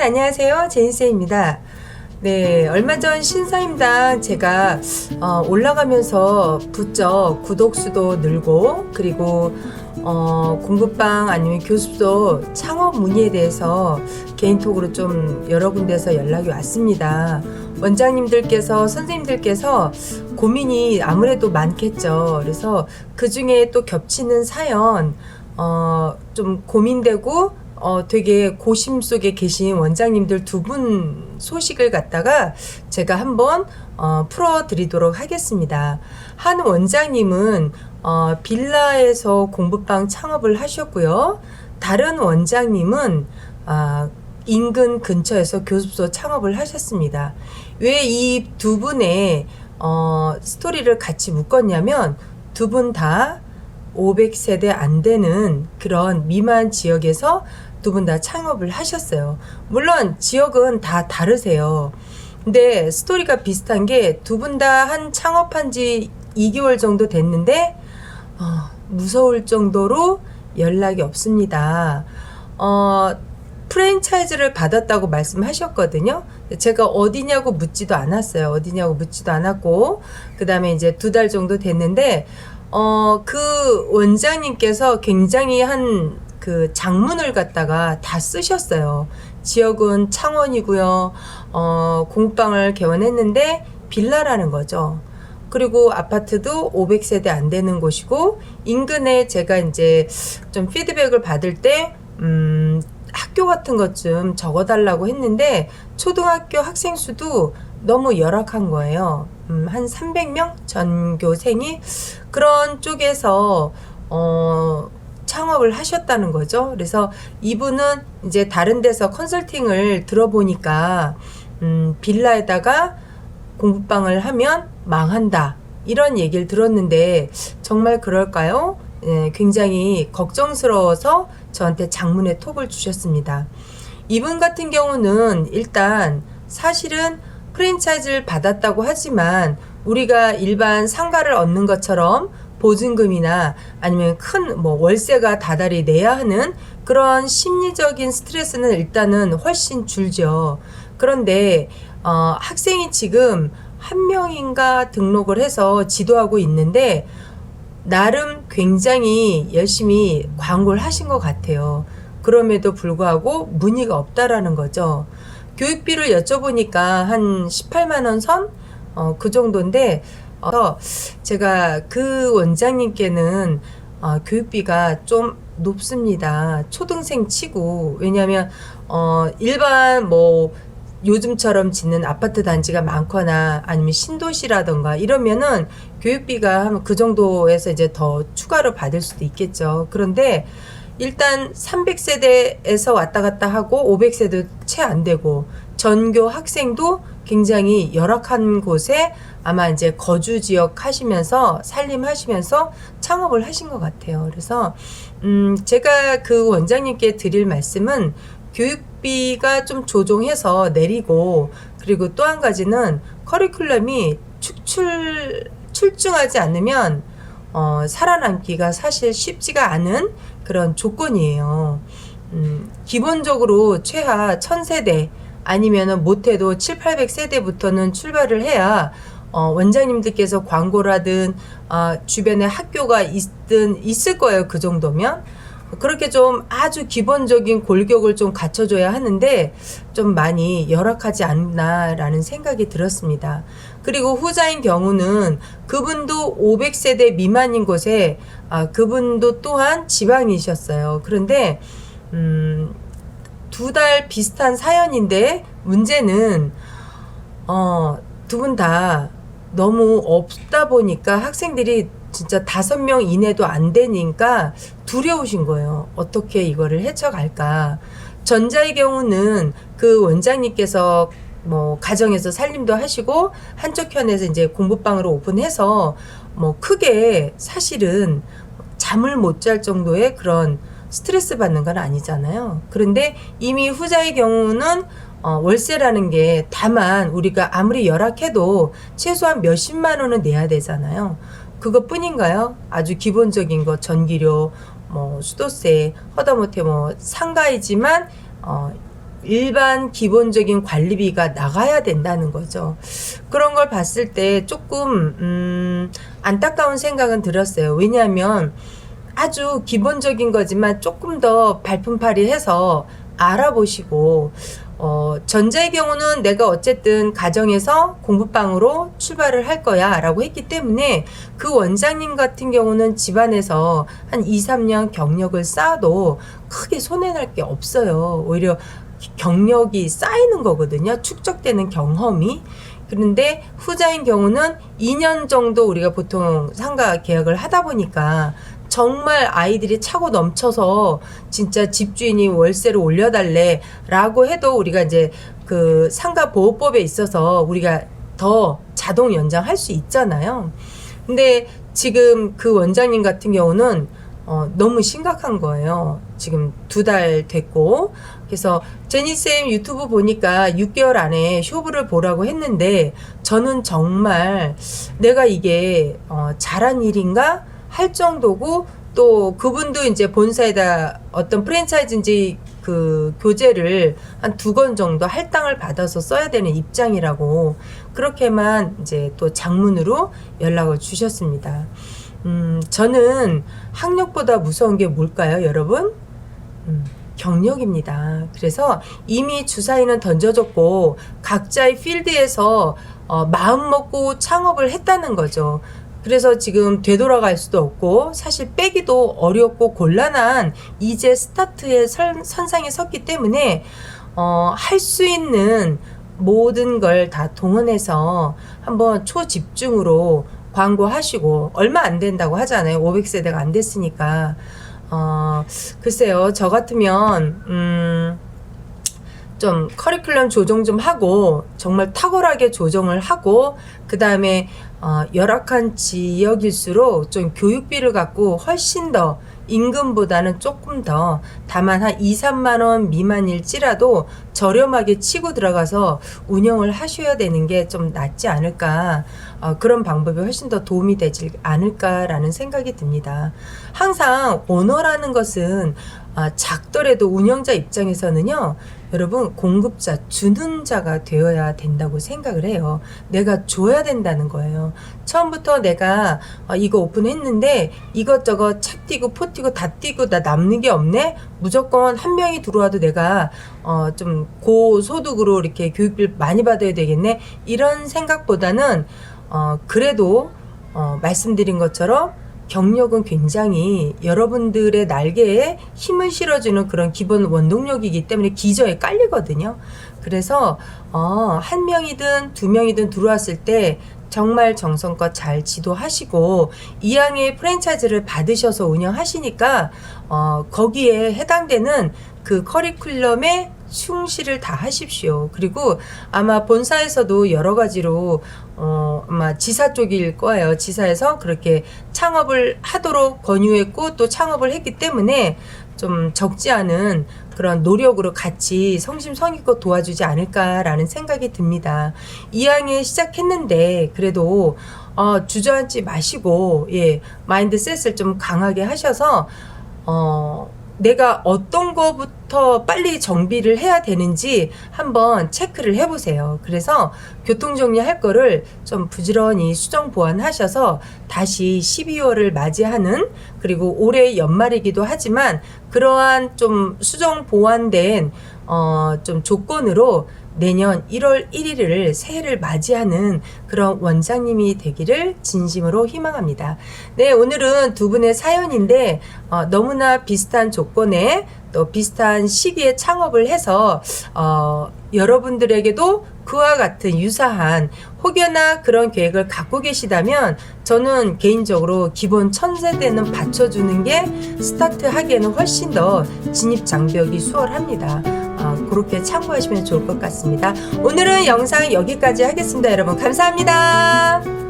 안녕하세요. 제인쌤입니다. 네, 얼마 전 신사임당 제가 올라가면서 부쩍 구독수도 늘고, 그리고 공부방 아니면 교습소 창업 문의에 대해서 개인톡으로 좀 여러 군데서 연락이 왔습니다. 원장님들께서, 선생님들께서 고민이 아무래도 많겠죠. 그래서 그 중에 또 겹치는 사연, 좀 고민되고 되게 고심 속에 계신 원장님들 두 분 소식을 갖다가 제가 한번 풀어드리도록 하겠습니다. 한 원장님은 빌라에서 공부방 창업을 하셨고요. 다른 원장님은 인근 근처에서 교습소 창업을 하셨습니다. 왜 이 두 분의 스토리를 같이 묶었냐면, 두 분 다 500세대 안 되는 그런 미만 지역에서 두 분 다 창업을 하셨어요. 물론 지역은 다 다르세요. 근데 스토리가 비슷한 게, 두 분 다 한 창업한 지 2개월 정도 됐는데 무서울 정도로 연락이 없습니다. 프랜차이즈를 받았다고 말씀하셨거든요. 제가 어디냐고 묻지도 않았어요. 어디냐고 묻지도 않았고, 그 다음에 이제 2달 정도 됐는데 그 원장님께서 굉장히 그 장문을 갖다가 다 쓰셨어요. 지역은 창원이고요. 공방을 개원했는데 빌라라는 거죠. 그리고 아파트도 500세대 안 되는 곳이고, 인근에 제가 이제 좀 피드백을 받을 때 학교 같은 것 좀 적어달라고 했는데, 초등학교 학생 수도 너무 열악한 거예요. 한 300명 전교생이 그런 쪽에서 창업을 하셨다는 거죠. 그래서 이분은 이제 다른 데서 컨설팅을 들어보니까 빌라에다가 공부방을 하면 망한다, 이런 얘기를 들었는데 정말 그럴까요? 굉장히 걱정스러워서 저한테 장문의 톡을 주셨습니다. 이분 같은 경우는 일단 사실은 프랜차이즈를 받았다고 하지만 우리가 일반 상가를 얻는 것처럼 보증금이나 아니면 큰 월세가 다달이 내야 하는 그런 심리적인 스트레스는 일단은 훨씬 줄죠. 그런데 학생이 지금 1명인가 등록을 해서 지도하고 있는데, 나름 굉장히 열심히 광고를 하신 것 같아요. 그럼에도 불구하고 문의가 없다라는 거죠. 교육비를 여쭤보니까 한 18만 원 선? 그 정도인데, 제가 그 원장님께는 교육비가 좀 높습니다. 초등생 치고. 왜냐하면 일반 요즘처럼 짓는 아파트 단지가 많거나 아니면 신도시라던가 이러면은 교육비가 한 그 정도에서 이제 더 추가로 받을 수도 있겠죠. 그런데 일단 300세대에서 왔다 갔다 하고 500세대 채 안 되고, 전교 학생도 굉장히 열악한 곳에 아마 이제 거주 지역 하시면서 살림하시면서 창업을 하신 것 같아요. 그래서 제가 그 원장님께 드릴 말씀은, 교육비가 좀 조정해서 내리고, 그리고 또 한 가지는 커리큘럼이 출중하지 않으면 살아남기가 사실 쉽지가 않은 그런 조건이에요. 기본적으로 최하 1000세대 아니면은 못해도 700~800세대부터는 출발을 해야 원장님들께서 광고를 하든 주변에 학교가 있을 거예요. 그 정도면. 그렇게 좀 아주 기본적인 골격을 좀 갖춰줘야 하는데 좀 많이 열악하지 않나라는 생각이 들었습니다. 그리고 후자인 경우는 그분도 500세대 미만인 곳에 그분도 또한 지방이셨어요. 그런데 2달 비슷한 사연인데, 문제는 두 분 다 너무 없다 보니까 학생들이 진짜 5명 이내도 안 되니까 두려우신 거예요. 어떻게 이거를 헤쳐갈까. 전자의 경우는 그 원장님께서 가정에서 살림도 하시고 한쪽 편에서 이제 공부방으로 오픈해서 크게 사실은 잠을 못 잘 정도의 그런 스트레스 받는 건 아니잖아요. 그런데 이미 후자의 경우는 월세라는 게, 다만 우리가 아무리 열악해도 최소한 몇십만 원은 내야 되잖아요. 그것뿐인가요? 아주 기본적인 거, 전기료, 수도세, 하다못해 상가이지만 일반 기본적인 관리비가 나가야 된다는 거죠. 그런 걸 봤을 때 조금 안타까운 생각은 들었어요. 왜냐하면 아주 기본적인 거지만 조금 더 발품팔이해서 알아보시고 전자의 경우는 내가 어쨌든 가정에서 공부방으로 출발을 할 거야 라고 했기 때문에 그 원장님 같은 경우는 집안에서 한 2, 3년 경력을 쌓아도 크게 손해날 게 없어요. 오히려 경력이 쌓이는 거거든요. 축적되는 경험이. 그런데 후자인 경우는 2년 정도 우리가 보통 상가 계약을 하다 보니까 정말 아이들이 차고 넘쳐서 진짜 집주인이 월세를 올려달래 라고 해도 우리가 이제 그 상가보호법에 있어서 우리가 더 자동 연장할 수 있잖아요. 근데 지금 그 원장님 같은 경우는 너무 심각한 거예요. 지금 2달 됐고. 그래서 제니쌤 유튜브 보니까 6개월 안에 쇼부를 보라고 했는데 저는 정말 내가 이게 잘한 일인가 할 정도고, 또 그분도 이제 본사에다 어떤 프랜차이즈인지 그 교재를 한 2권 정도 할당을 받아서 써야 되는 입장이라고 그렇게만 이제 또 장문으로 연락을 주셨습니다. 저는 학력보다 무서운 게 뭘까요, 여러분? 경력입니다. 그래서 이미 주사위는 던져졌고 각자의 필드에서 마음 먹고 창업을 했다는 거죠. 그래서 지금 되돌아갈 수도 없고 사실 빼기도 어렵고 곤란한 이제 스타트의 선상에 섰기 때문에 할 수 있는 모든 걸 다 동원해서 한번 초집중으로 광고하시고, 얼마 안 된다고 하잖아요. 500세대가 안 됐으니까. 글쎄요, 저 같으면 좀 커리큘럼 조정 좀 하고 정말 탁월하게 조정을 하고, 그 다음에 열악한 지역일수록 좀 교육비를 갖고 훨씬 더 임금보다는 조금 더, 다만 한 2, 3만 원 미만일지라도 저렴하게 치고 들어가서 운영을 하셔야 되는 게 좀 낫지 않을까, 그런 방법이 훨씬 더 도움이 되지 않을까라는 생각이 듭니다. 항상 오너라는 것은 작더라도 운영자 입장에서는요, 여러분 공급자, 주는 자가 되어야 된다고 생각을 해요. 내가 줘야 된다는 거예요. 처음부터 내가 이거 오픈했는데 이것저것 차 뛰고 포 뛰고 다 뛰고 나 남는 게 없네? 무조건 한 명이 들어와도 내가 좀 고소득으로 이렇게 교육비를 많이 받아야 되겠네? 이런 생각보다는 그래도 말씀드린 것처럼 경력은 굉장히 여러분들의 날개에 힘을 실어주는 그런 기본 원동력이기 때문에 기저에 깔리거든요. 그래서 한 명이든 2명이든 들어왔을 때 정말 정성껏 잘 지도하시고 이왕에 프랜차이즈를 받으셔서 운영하시니까 거기에 해당되는 그 커리큘럼에 충실을 다 하십시오. 그리고 아마 본사에서도 여러 가지로 아마 지사 쪽일 거예요. 지사에서 그렇게 창업을 하도록 권유했고 또 창업을 했기 때문에 좀 적지 않은 그런 노력으로 같이 성심성의껏 도와주지 않을까라는 생각이 듭니다. 이왕에 시작했는데 그래도 주저앉지 마시고, 예, 마인드셋을 좀 강하게 하셔서 내가 어떤 거부터 빨리 정비를 해야 되는지 한번 체크를 해보세요. 그래서 교통정리할 거를 좀 부지런히 수정 보완하셔서 다시 12월을 맞이하는, 그리고 올해 연말이기도 하지만 그러한 좀 수정 보완된 좀 조건으로 내년 1월 1일을 새해를 맞이하는 그런 원장님이 되기를 진심으로 희망합니다. 네, 오늘은 두 분의 사연인데 너무나 비슷한 조건에 또 비슷한 시기에 창업을 해서 여러분들에게도 그와 같은 유사한 혹여나 그런 계획을 갖고 계시다면 저는 개인적으로 기본 1000세대는 받쳐주는 게 스타트 하기에는 훨씬 더 진입 장벽이 수월합니다. 그렇게 참고하시면 좋을 것 같습니다. 오늘은 영상 여기까지 하겠습니다. 여러분 감사합니다.